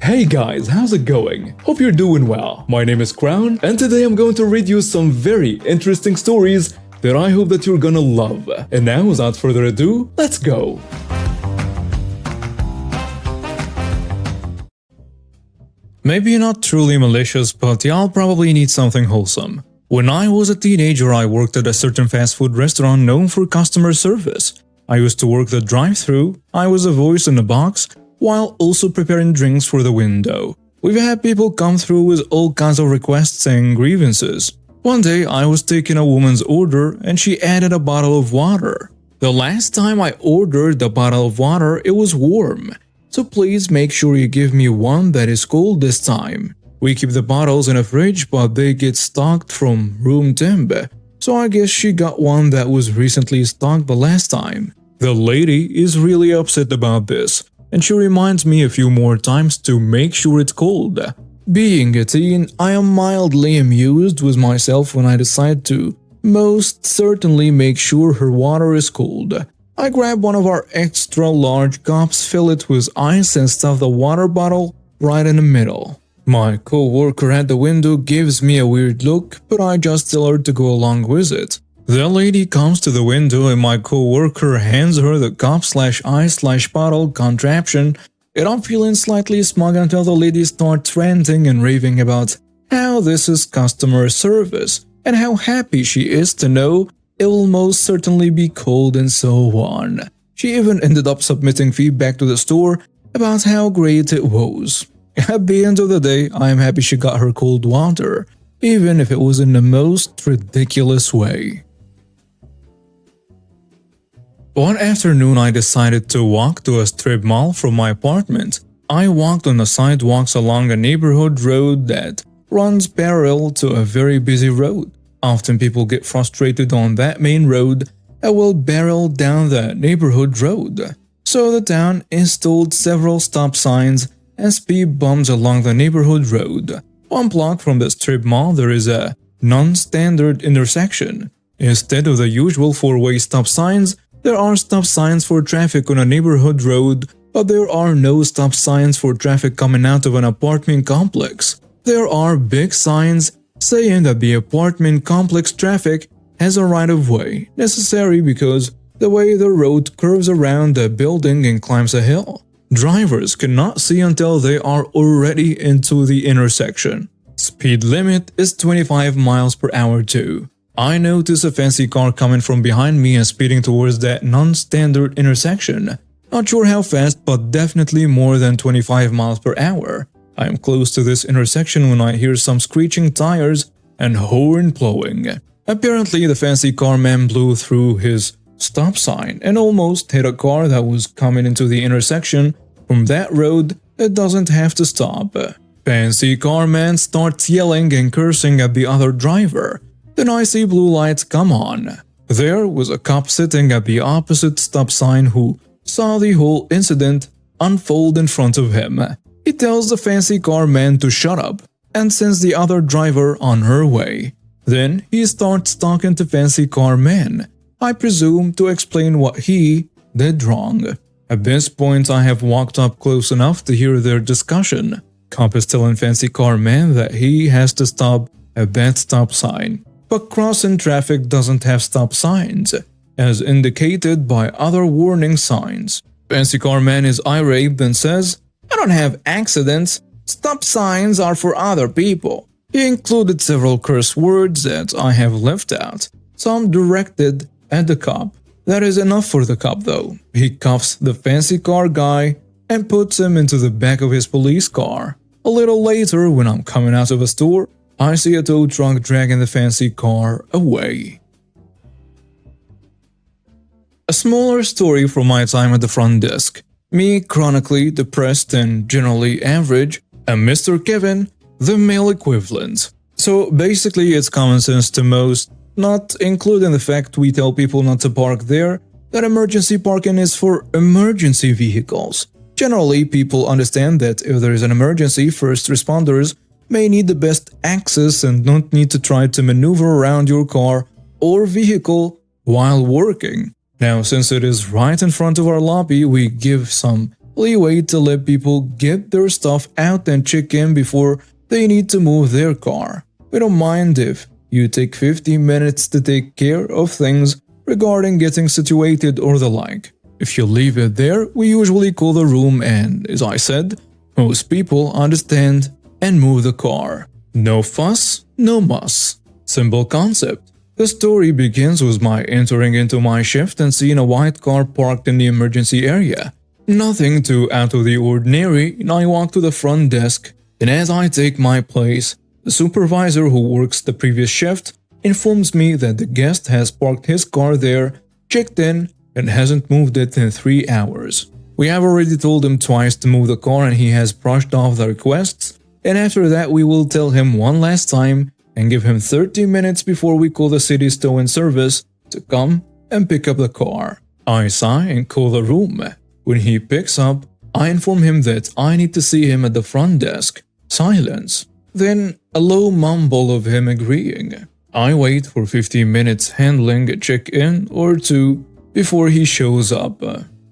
Hey guys, how's it going? Hope you're doing well. My name is Crown, and today I'm going to read you some very interesting stories that I hope that you're gonna love. And now, without further ado, let's go! Maybe not truly malicious, but y'all probably need something wholesome. When I was a teenager, I worked at a certain fast food restaurant known for customer service. I used to work the drive-thru, I was a voice in the box, while also preparing drinks for the window. We've had people come through with all kinds of requests and grievances. One day, I was taking a woman's order and she added a bottle of water. The last time I ordered the bottle of water, it was warm. So please make sure you give me one that is cold this time. We keep the bottles in a fridge, but they get stocked from room temp. So I guess she got one that was recently stocked the last time. The lady is really upset about this, and she reminds me a few more times to make sure it's cold. Being a teen, I am mildly amused with myself when I decide to most certainly make sure her water is cold. I grab one of our extra large cups, fill it with ice and stuff the water bottle right in the middle. My co-worker at the window gives me a weird look, but I just tell her to go along with it. The lady comes to the window and my co-worker hands her the cup/ice/bottle contraption, and I'm feeling slightly smug until the lady starts ranting and raving about how this is customer service and how happy she is to know it will most certainly be cold and so on. She even ended up submitting feedback to the store about how great it was. At the end of the day, I am happy she got her cold water, even if it was in the most ridiculous way. One afternoon, I decided to walk to a strip mall from my apartment. I walked on the sidewalks along a neighborhood road that runs parallel to a very busy road. Often people get frustrated on that main road and will barrel down the neighborhood road. So the town installed several stop signs and speed bumps along the neighborhood road. 1 block from the strip mall, there is a non-standard intersection. Instead of the usual 4-way stop signs, there are stop signs for traffic on a neighborhood road, but there are no stop signs for traffic coming out of an apartment complex. There are big signs saying that the apartment complex traffic has a right-of-way, necessary because the way the road curves around the building and climbs a hill. Drivers cannot see until they are already into the intersection. Speed limit is 25 miles per hour too. I notice a fancy car coming from behind me and speeding towards that non-standard intersection. Not sure how fast, but definitely more than 25 miles per hour. I am close to this intersection when I hear some screeching tires and horn blowing. Apparently, the fancy car man blew through his stop sign and almost hit a car that was coming into the intersection from that road that doesn't have to stop. Fancy car man starts yelling and cursing at the other driver. Then I see blue lights come on. There was a cop sitting at the opposite stop sign who saw the whole incident unfold in front of him. He tells the fancy car man to shut up and sends the other driver on her way. Then he starts talking to fancy car man, I presume to explain what he did wrong. At this point, I have walked up close enough to hear their discussion. Cop is telling fancy car man that he has to stop at that stop sign. But crossing traffic doesn't have stop signs, as indicated by other warning signs. Fancy car man is irate and says, I don't have accidents. Stop signs are for other people. He included several curse words that I have left out, some directed at the cop. That is enough for the cop though. He cuffs the fancy car guy and puts him into the back of his police car. A little later, when I'm coming out of a store, I see a tow truck dragging the fancy car away. A smaller story from my time at the front desk. Me, chronically depressed and generally average, and Mr. Kevin, the male equivalent. So basically it's common sense to most, not including the fact we tell people not to park there, that emergency parking is for emergency vehicles. Generally, people understand that if there is an emergency, first responders may need the best access and don't need to try to maneuver around your car or vehicle while working. Now, since it is right in front of our lobby, we give some We wait to let people get their stuff out and check in before they need to move their car. We don't mind if you take 15 minutes to take care of things regarding getting situated or the like. If you leave it there, we usually call the room and, as I said, most people understand and move the car. No fuss, no muss. Simple concept. The story begins with my entering into my shift and seeing a white car parked in the emergency area. Nothing too out of the ordinary, and I walk to the front desk, and as I take my place, the supervisor who works the previous shift informs me that the guest has parked his car there, checked in, and hasn't moved it in 3 hours. We have already told him twice to move the car and he has brushed off the requests, and after that we will tell him one last time and give him 30 minutes before we call the city's towing service to come and pick up the car. I sigh and call the room. When he picks up, I inform him that I need to see him at the front desk. Silence. Then a low mumble of him agreeing. I wait for 15 minutes handling a check-in or two before he shows up.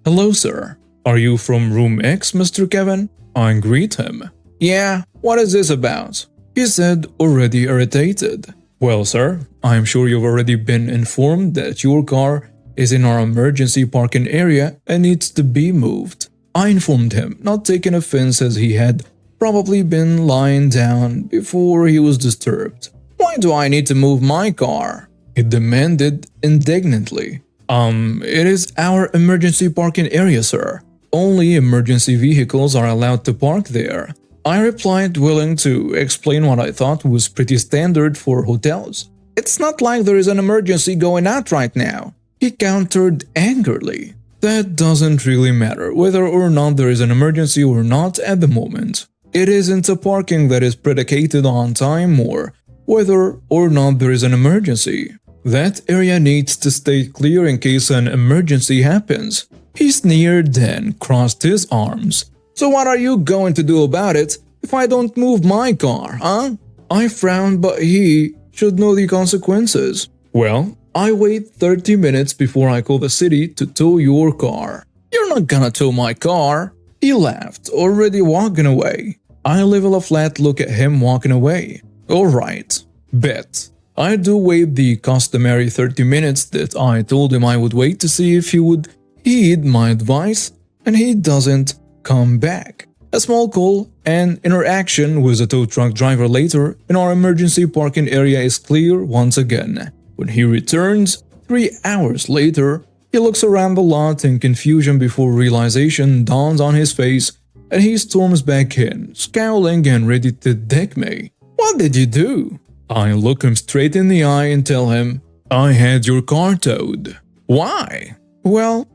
Hello, sir. Are you from room X, Mr. Kevin? I greet him. Yeah, what is this about? He said, already irritated. Well, sir, I'm sure you've already been informed that your car is in our emergency parking area and needs to be moved. I informed him, not taking offense as he had probably been lying down before he was disturbed. Why do I need to move my car? He demanded indignantly. It is our emergency parking area, sir. Only emergency vehicles are allowed to park there. I replied, willing to explain what I thought was pretty standard for hotels. It's not like there is an emergency going out right now. He countered angrily. That doesn't really matter whether or not there is an emergency or not at the moment. It isn't a parking that is predicated on time or whether or not there is an emergency. That area needs to stay clear in case an emergency happens. He sneered, then crossed his arms. So what are you going to do about it if I don't move my car, huh? I frowned, but he should know the consequences. Well, I wait 30 minutes before I call the city to tow your car. You're not gonna tow my car. He laughed, already walking away. I level a flat look at him walking away. Alright, bet. I do wait the customary 30 minutes that I told him I would wait to see if he would heed my advice, and he doesn't come back. A small call and interaction with a tow truck driver later, and our emergency parking area is clear once again. When he returns, 3 hours later, he looks around the lot in confusion before realization dawns on his face, and he storms back in, scowling and ready to deck me. What did you do? I look him straight in the eye and tell him, I had your car towed. Why? Well,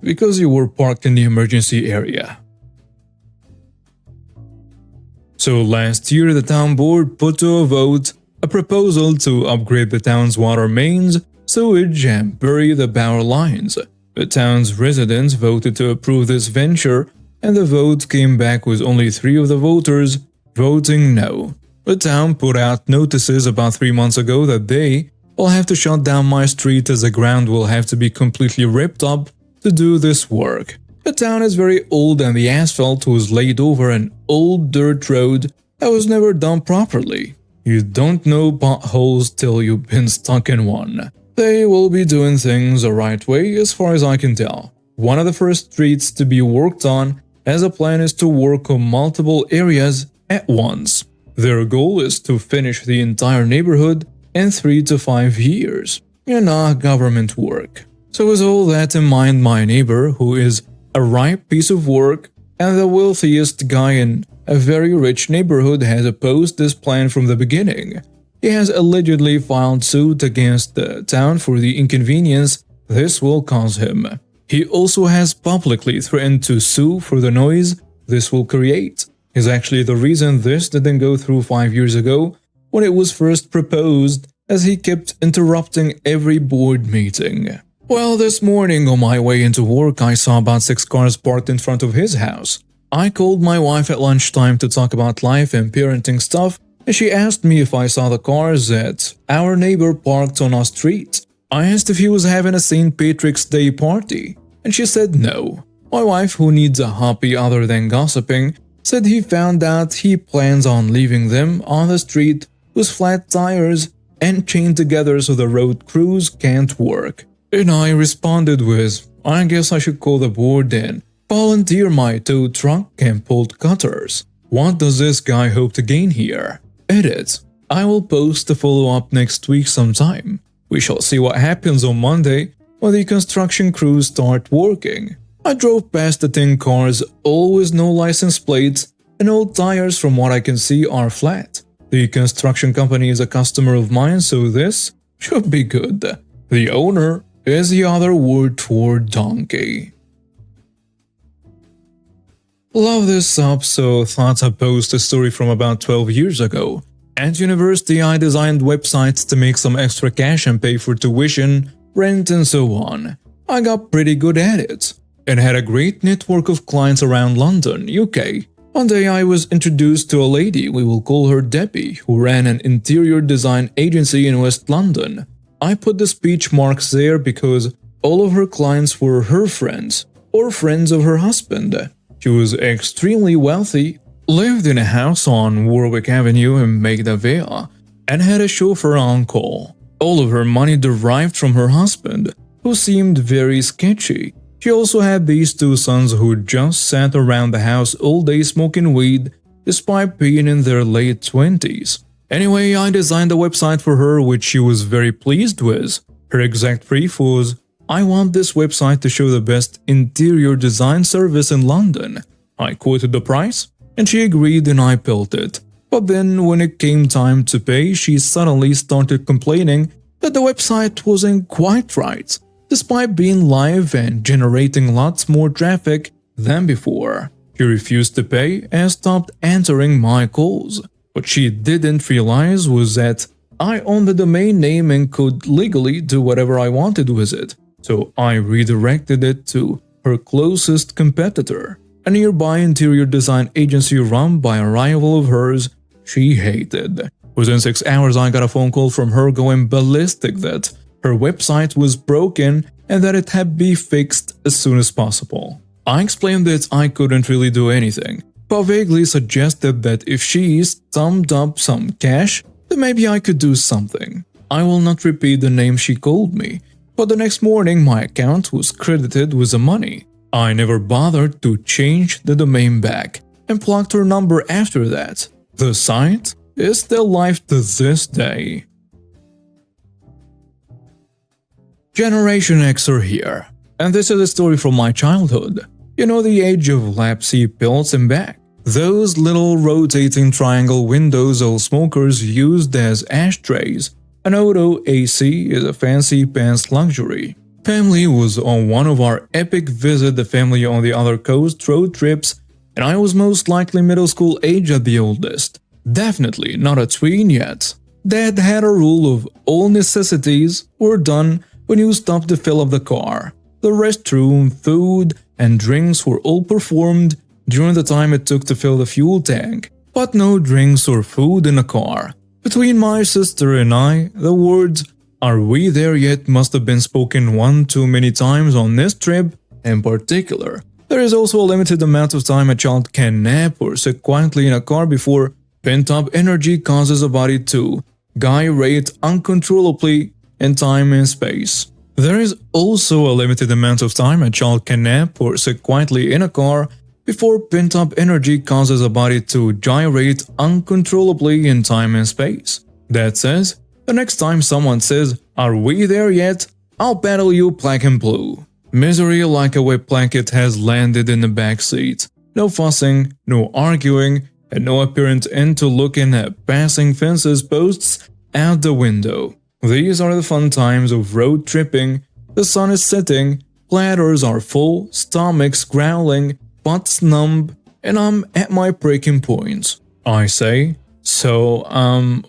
because you were parked in the emergency area. So last year the town board put to a vote a proposal to upgrade the town's water mains, sewage and bury the power lines. The town's residents voted to approve this venture, and the vote came back with only 3 of the voters voting no. The town put out notices about 3 months ago that they will have to shut down my street as the ground will have to be completely ripped up to do this work. The town is very old and the asphalt was laid over an old dirt road that was never done properly. You don't know potholes till you've been stuck in one. They will be doing things the right way as far as I can tell. One of the first streets to be worked on as a plan is to work on multiple areas at once. Their goal is to finish the entire neighborhood in 3 to 5 years. Government work. So with all that in mind, my neighbor, who is a ripe piece of work and the wealthiest guy in a very rich neighborhood, has opposed this plan from the beginning. He has allegedly filed suit against the town for the inconvenience this will cause him. He also has publicly threatened to sue for the noise this will create. Is actually the reason this didn't go through 5 years ago when it was first proposed, as he kept interrupting every board meeting. Well, this morning on my way into work, I saw about 6 cars parked in front of his house. I called my wife at lunchtime to talk about life and parenting stuff, and she asked me if I saw the cars that our neighbor parked on our street. I asked if he was having a St. Patrick's Day party, and she said no. My wife, who needs a hobby other than gossiping, said he found out he plans on leaving them on the street with flat tires and chained together so the road crews can't work. And I responded with, I guess I should call the board and volunteer my tow truck and bolt cutters. What does this guy hope to gain here? Edit. I will post the follow-up next week sometime. We shall see what happens on Monday when the construction crews start working. I drove past the 10 cars, all with no license plates, and all tires from what I can see are flat. The construction company is a customer of mine, so this should be good. The owner is the other word toward donkey. Love this sub, so thought I'd post a story from about 12 years ago. At university, I designed websites to make some extra cash and pay for tuition, rent, and so on. I got pretty good at it, and had a great network of clients around London, UK. One day I was introduced to a lady, we will call her Debbie, who ran an interior design agency in West London. I put the speech marks there because all of her clients were her friends, or friends of her husband. She was extremely wealthy, lived in a house on Warwick Avenue in Maida, and had a chauffeur on call. All of her money derived from her husband, who seemed very sketchy. She also had these 2 sons who just sat around the house all day smoking weed, despite being in their late 20s. Anyway, I designed a website for her which she was very pleased with. Her exact brief was, I want this website to show the best interior design service in London. I quoted the price, and she agreed and I built it. But then when it came time to pay, she suddenly started complaining that the website wasn't quite right, despite being live and generating lots more traffic than before. She refused to pay and stopped answering my calls. What she didn't realize was that I owned the domain name and could legally do whatever I wanted with it. So I redirected it to her closest competitor, a nearby interior design agency run by a rival of hers she hated. Within 6 hours I got a phone call from her going ballistic that her website was broken and that it had to be fixed as soon as possible. I explained that I couldn't really do anything, but vaguely suggested that if she summed up some cash, then maybe I could do something. I will not repeat the name she called me, but the next morning my account was credited with the money. I never bothered to change the domain back and blocked her number after that. The site is still live to this day. Generation X are here, and this is a story from my childhood. You know, the age of lapsy pills and back. Those little rotating triangle windows all smokers used as ashtrays. An auto AC is a fancy pants luxury. Family was on one of our epic visit the family on the other coast road trips, and I was most likely middle school age at the oldest. Definitely not a tween yet. Dad had a rule of all necessities were done when you stopped to fill up the car. The restroom, food, and drinks were all performed during the time it took to fill the fuel tank, but no drinks or food in a car. Between my sister and I, the words, "Are we there yet?" must have been spoken one too many times on this trip in particular. There is also a limited amount of time a child can nap or sit quietly in a car before pent-up energy causes a body to gyrate uncontrollably in time and space. There is also a limited amount of time a child can nap or sit quietly in a car before pent-up energy causes a body to gyrate uncontrollably in time and space. That says, the next time someone says, "Are we there yet?" I'll battle you black and blue. Misery like a wet blanket has landed in the back seat. No fussing, no arguing, and no apparent end to looking at passing fences posts out the window. These are the fun times of road tripping. The sun is setting, platters are full, stomachs growling, butts numb, and I'm at my breaking point. I say, "So,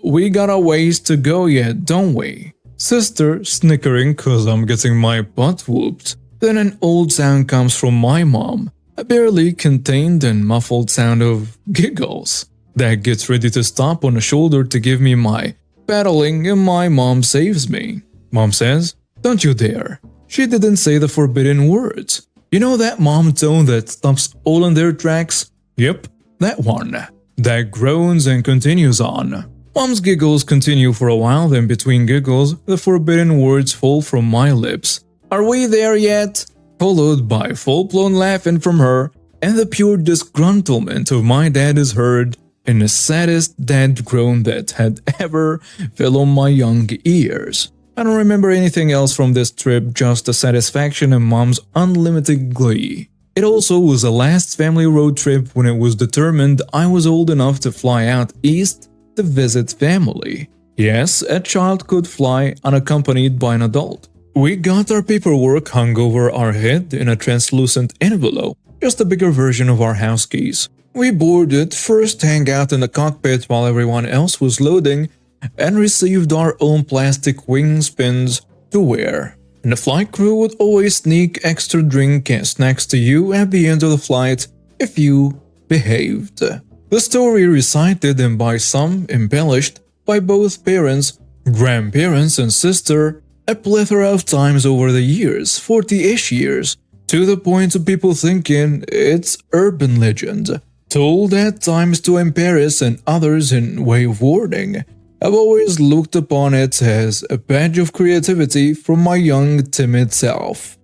we got a ways to go yet, don't we?" Sister snickering cause I'm getting my butt whooped. Then an old sound comes from my mom, a barely contained and muffled sound of giggles. Dad gets ready to stop on the shoulder to give me my paddling and my mom saves me. Mom says, "Don't you dare." She didn't say the forbidden words. You know that mom tone that stops all in their tracks? Yep, that one. That groans and continues on. Mom's giggles continue for a while, then between giggles, the forbidden words fall from my lips. Are we there yet? Followed by full-blown laughing from her, and the pure disgruntlement of my dad is heard in the saddest dad groan that had ever fell on my young ears. I don't remember anything else from this trip, just the satisfaction and mom's unlimited glee. It also was the last family road trip when it was determined I was old enough to fly out east to visit family. Yes, a child could fly unaccompanied by an adult. We got our paperwork hung over our head in a translucent envelope, just a bigger version of our house keys. We boarded, first hang out in the cockpit while everyone else was loading, and received our own plastic wing spins to wear. And the flight crew would always sneak extra drink and snacks to you at the end of the flight if you behaved. The story recited and by some embellished by both parents, grandparents and sister a plethora of times over the years, 40-ish years, to the point of people thinking it's urban legend. Told at times to embarrass and others in way of warning. I've always looked upon it as a badge of creativity from my young, timid self.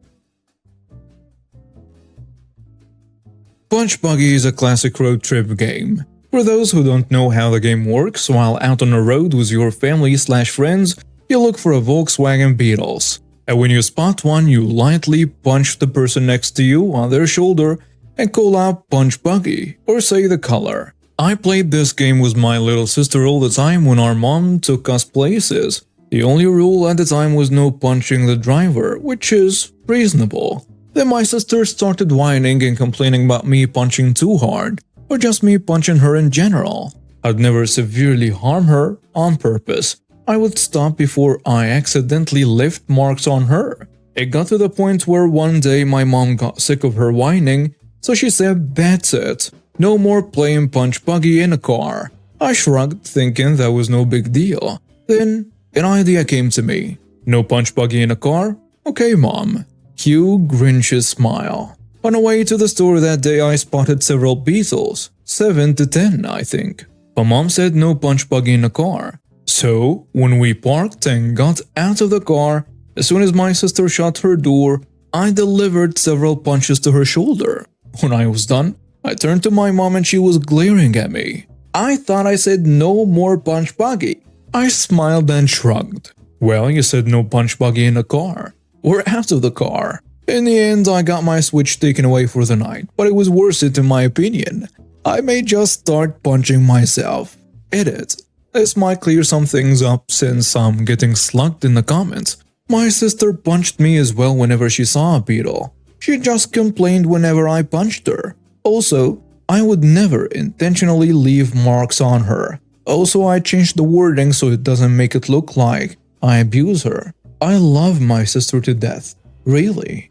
Punch Buggy is a classic road trip game. For those who don't know how the game works, while out on the road with your family/friends, you look for a Volkswagen Beetles. And when you spot one, you lightly punch the person next to you on their shoulder and call out Punch Buggy, or say the color. I played this game with my little sister all the time when our mom took us places. The only rule at the time was no punching the driver, which is reasonable. Then my sister started whining and complaining about me punching too hard, or just me punching her in general. I'd never severely harm her on purpose. I would stop before I accidentally left marks on her. It got to the point where one day my mom got sick of her whining, so she said, "That's it. No more playing Punch Buggy in a car." I shrugged, thinking that was no big deal. Then an idea came to me. No Punch Buggy in a car? Okay, Mom. Cue Grinch's smile. On the way to the store that day, I spotted several Beetles. 7 to 10, I think. But Mom said no Punch Buggy in a car. So, when we parked and got out of the car, as soon as my sister shut her door, I delivered several punches to her shoulder. When I was done, I turned to my mom and she was glaring at me. I thought I said no more Punch Buggy. I smiled and shrugged. Well, you said no Punch Buggy in the car. We're out of the car. In the end, I got my Switch taken away for the night, but it was worth it in my opinion. I may just start punching myself. Edit. This might clear some things up since I'm getting slugged in the comments. My sister punched me as well whenever she saw a beetle. She just complained whenever I punched her. Also, I would never intentionally leave marks on her. Also, I changed the wording so it doesn't make it look like I abuse her. I love my sister to death. Really.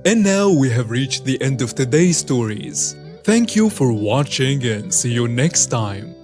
And now we have reached the end of today's stories. Thank you for watching and see you next time.